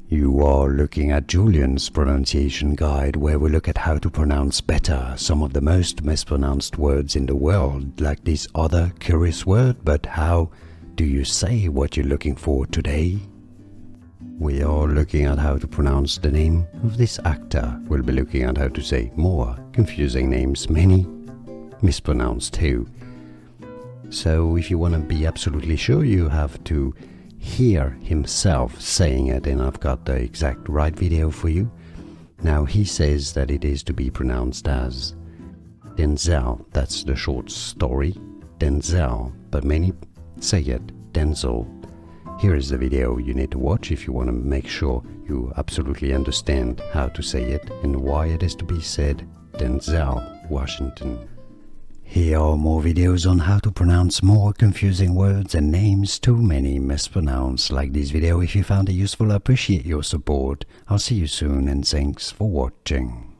You are looking at Julian's pronunciation guide, where we look at how to pronounce better some of the most mispronounced words in the world, like this other curious word. But how do you say what you're looking for today? We are looking at how to pronounce the name of this actor. We'll be looking at how to say more confusing names, many mispronounced too. So if you want to be absolutely sure, you have to hear himself saying it, and I've got the exact right video for you. Now he says that it is to be pronounced as Denzel. That's the short story, Denzel, but many say it Denzel. Here is the video you need to watch if you want to make sure you absolutely understand how to say it and why it is to be said Denzel Washington. Here are more videos on how to pronounce more confusing words and names too many mispronounced. Like this video if you found it useful. I appreciate your support. I'll see you soon, and thanks for watching.